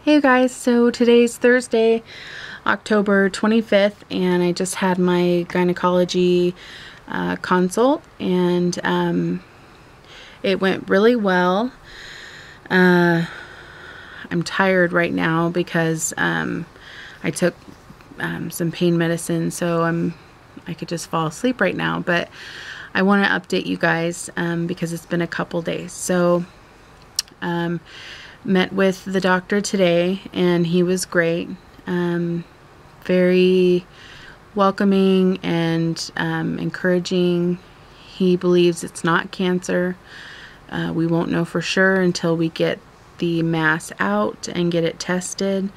Hey you guys, so today's Thursday, October 25th, and I just had my gynecology consult, and it went really well. I'm tired right now because I took some pain medicine, so I could just fall asleep right now, but I want to update you guys because it's been a couple days. So met with the doctor today, and he was great. Very welcoming and encouraging. He believes it's not cancer. We won't know for sure until we get the mass out and get it tested.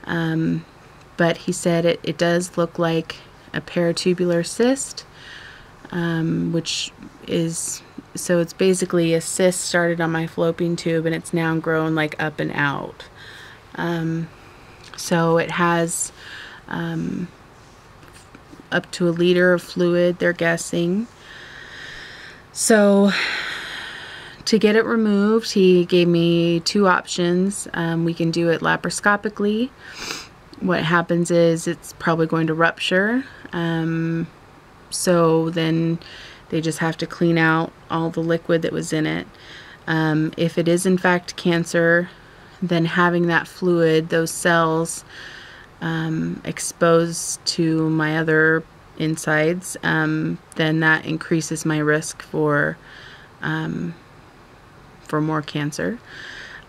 But he said it does look like a paratubular cyst, which is, so it's basically a cyst started on my fallopian tube and it's now grown like up and out. So it has up to 1 liter of fluid, they're guessing. So to get it removed, he gave me 2 options. We can do it laparoscopically. What happens is it's probably going to rupture. So then they just have to clean out all the liquid that was in it. If it is in fact cancer, then having that fluid, those cells exposed to my other insides, then that increases my risk for more cancer.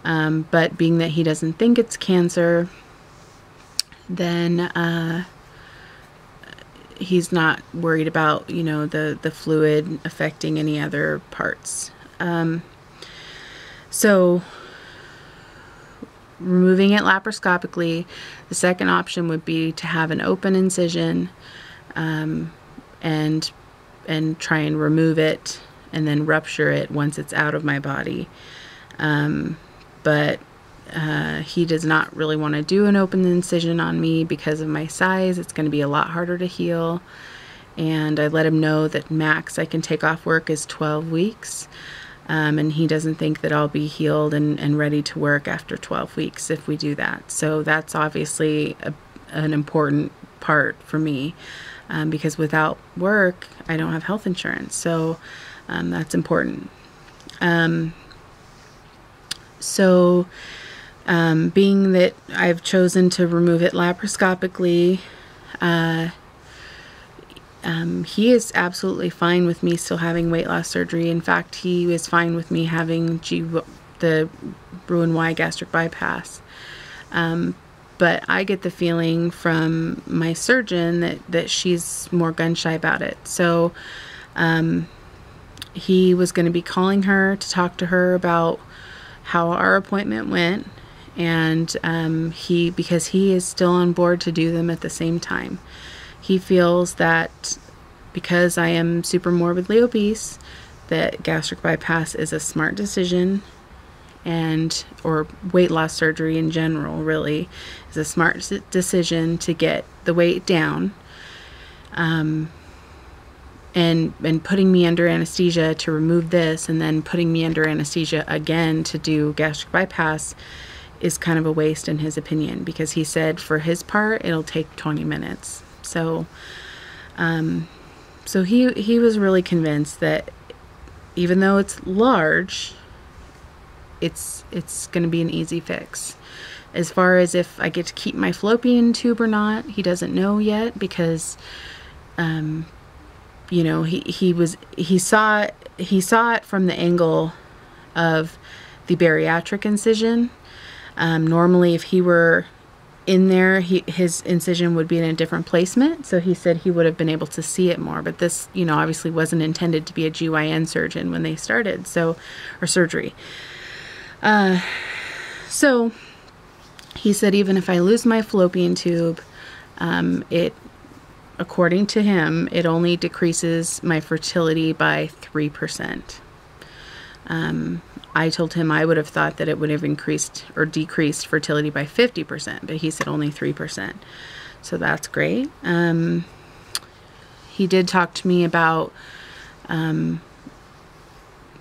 But being that he doesn't think it's cancer, then he's not worried about, you know, the fluid affecting any other parts. So removing it laparoscopically, the second option would be to have an open incision and try and remove it and then rupture it once it's out of my body. But he does not really want to do an open incision on me because of my size. It's going to be a lot harder to heal. And I let him know that max I can take off work is 12 weeks. And he doesn't think that I'll be healed and ready to work after 12 weeks if we do that. So that's obviously an important part for me, because without work, I don't have health insurance. So that's important. Being that I've chosen to remove it laparoscopically, he is absolutely fine with me still having weight loss surgery. In fact, he was fine with me having the Roux-en-Y gastric bypass. But I get the feeling from my surgeon that she's more gun-shy about it. So he was going to be calling her to talk to her about how our appointment went, and because he is still on board to do them at the same time. He feels that because I am super morbidly obese, that gastric bypass is a smart decision, or weight loss surgery in general really is a smart decision to get the weight down. And putting me under anesthesia to remove this and then putting me under anesthesia again to do gastric bypass is kind of a waste in his opinion, because he said for his part it'll take 20 minutes. So he was really convinced that even though it's large, it's going to be an easy fix. As far as if I get to keep my fallopian tube or not, he doesn't know yet, because you know, he saw it from the angle of the bariatric incision. Normally if he were in there, his incision would be in a different placement, so he said he would have been able to see it more. But this, you know, obviously wasn't intended to be a GYN surgeon when they started, or surgery. So he said even if I lose my fallopian tube, according to him, it only decreases my fertility by 3%. I told him I would have thought that it would have increased or decreased fertility by 50%, but he said only 3%. So that's great. He did talk to me about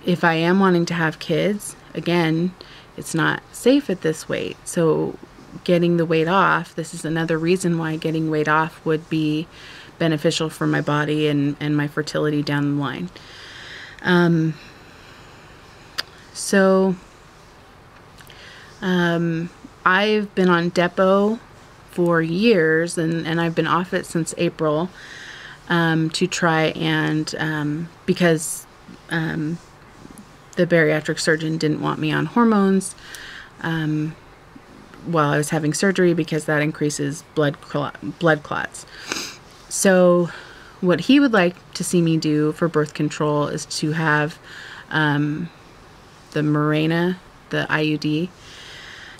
if I am wanting to have kids, again, it's not safe at this weight. So getting the weight off, this is another reason why getting weight off would be beneficial for my body and my fertility down the line. I've been on Depo for years, and I've been off it since April, to try and, because the bariatric surgeon didn't want me on hormones while I was having surgery, because that increases blood clots. So what he would like to see me do for birth control is to have the Mirena, the IUD.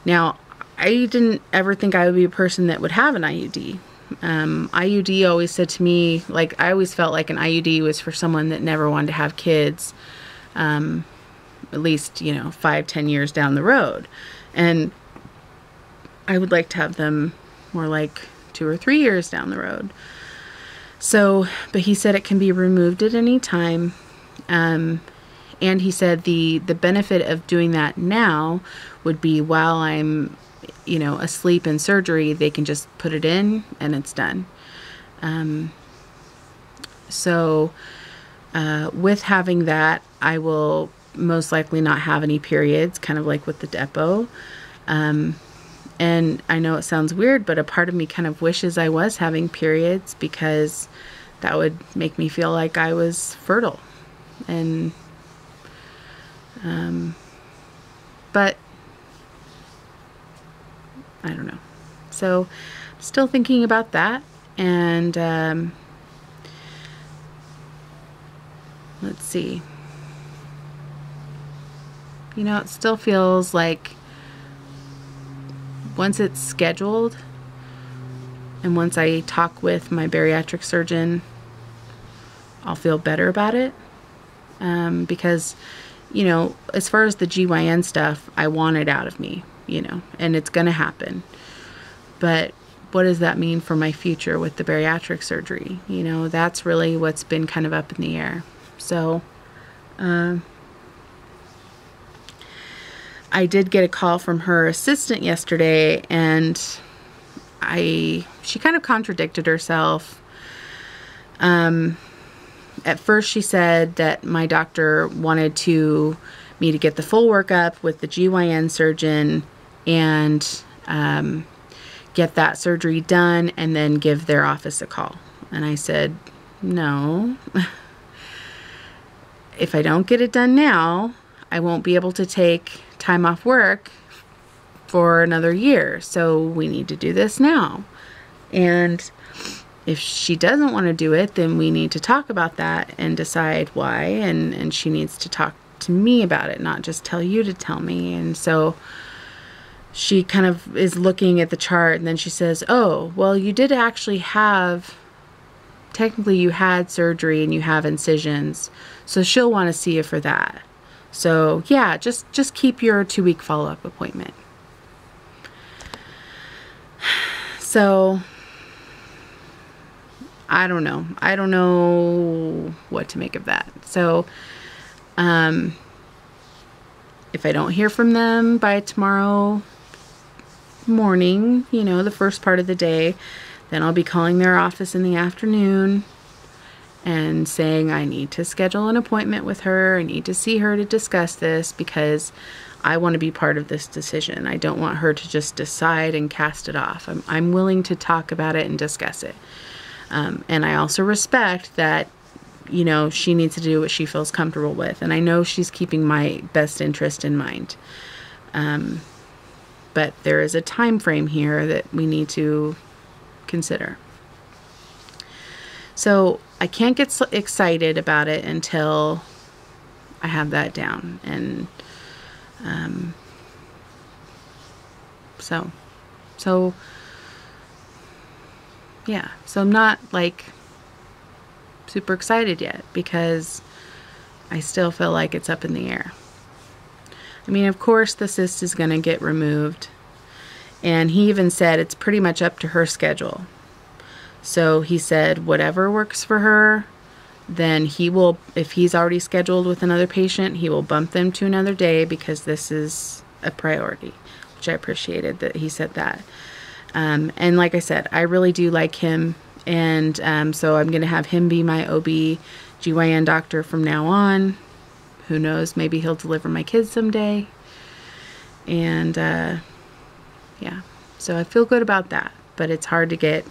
Now, I didn't ever think I would be a person that would have an IUD. IUD always said to me, like, I always felt like an IUD was for someone that never wanted to have kids, at least, 5-10 years down the road. And I would like to have them more like 2 or 3 years down the road. So, but he said it can be removed at any time. And he said the benefit of doing that now would be while I'm, asleep in surgery, they can just put it in and it's done. With having that, I will most likely not have any periods, kind of like with the Depo. And I know it sounds weird, but a part of me kind of wishes I was having periods, because that would make me feel like I was fertile. And, but I don't know. So still thinking about that. And, let's see. It still feels like once it's scheduled and once I talk with my bariatric surgeon, I'll feel better about it. Because, as far as the GYN stuff, I want it out of me, and it's going to happen. But what does that mean for my future with the bariatric surgery? That's really what's been kind of up in the air. So, I did get a call from her assistant yesterday, and she kind of contradicted herself. At first she said that my doctor wanted me to get the full workup with the GYN surgeon and get that surgery done and then give their office a call. And I said, no. If I don't get it done now, I won't be able to take time off work for another year. So we need to do this now. And if she doesn't want to do it, then we need to talk about that and decide why. And she needs to talk to me about it, not just tell you to tell me. And so she kind of is looking at the chart, and then she says, oh, well, you did actually technically you had surgery and you have incisions. So she'll want to see you for that. So yeah, just keep your 2-week follow-up appointment. So I don't know. I don't know what to make of that. So if I don't hear from them by tomorrow morning, the first part of the day, then I'll be calling their office in the afternoon and saying I need to schedule an appointment with her. I need to see her to discuss this, because I want to be part of this decision. I don't want her to just decide and cast it off. I'm willing to talk about it and discuss it. And I also respect that, she needs to do what she feels comfortable with. And I know she's keeping my best interest in mind. But there is a time frame here that we need to consider. So I can't get so excited about it until I have that down. And so yeah, so I'm not like super excited yet, because I still feel like it's up in the air. I mean, of course the cyst is going to get removed, and he even said it's pretty much up to her schedule. So he said whatever works for her, then he will, if he's already scheduled with another patient, he will bump them to another day, because this is a priority, which which I appreciated that he said that. And like I said, I really do like him, and so I'm going to have him be my OB/GYN doctor from now on. Who knows, maybe he'll deliver my kids someday. And yeah, so I feel good about that, but it's hard to get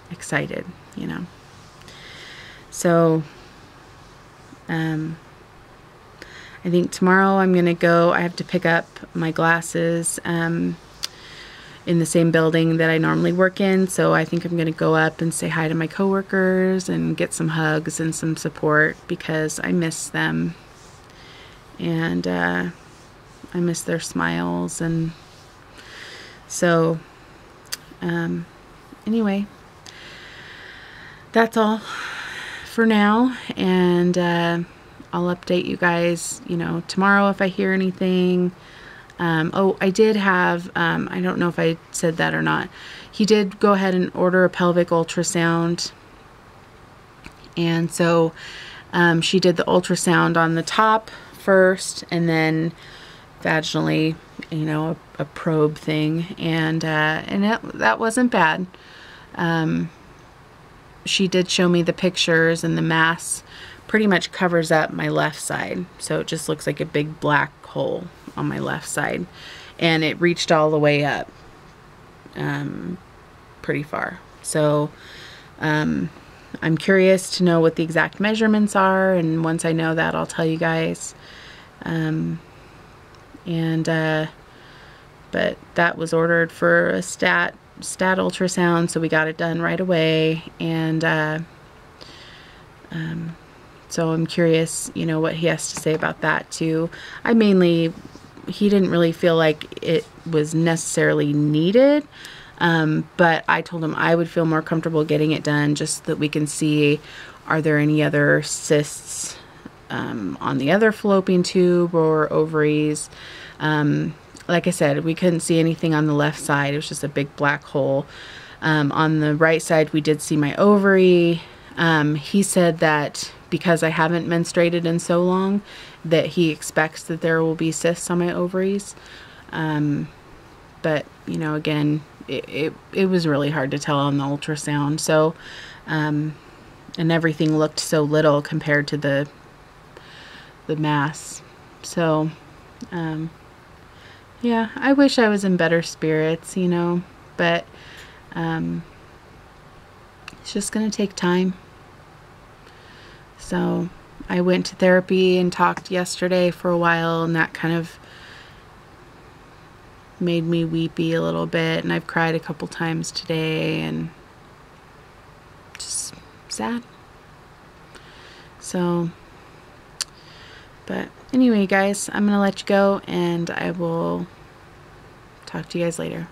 excited, you know. So I think tomorrow I'm gonna go, I have to pick up my glasses in the same building that I normally work in, so I think I'm gonna go up and say hi to my coworkers and get some hugs and some support, because I miss them, and I miss their smiles. And so anyway, that's all for now, and I'll update you guys, you know, tomorrow if I hear anything. Oh, I did have, I don't know if I said that or not. He did go ahead and order a pelvic ultrasound. And so she did the ultrasound on the top first, and then vaginally, you know, a probe thing. And that wasn't bad. She did show me the pictures, and the mass pretty much covers up my left side. So it just looks like a big black hole on my left side, and it reached all the way up pretty far. So I'm curious to know what the exact measurements are, and once I know that, I'll tell you guys. But that was ordered for a stat ultrasound, so we got it done right away. And so I'm curious, you know, what he has to say about that too. He didn't really feel like it was necessarily needed, but I told him I would feel more comfortable getting it done, just so that we can see, are there any other cysts on the other fallopian tube or ovaries. Like I said, we couldn't see anything on the left side. It was just a big black hole. On the right side, we did see my ovary. He said that because I haven't menstruated in so long, that he expects that there will be cysts on my ovaries. But, you know, again, it was really hard to tell on the ultrasound. So, and everything looked so little compared to the mass. So, yeah, I wish I was in better spirits, you know, but it's just going to take time. So I went to therapy and talked yesterday for a while, and that kind of made me weepy a little bit, and I've cried a couple times today, and just sad. So, but anyway, guys, I'm gonna let you go, and I will talk to you guys later.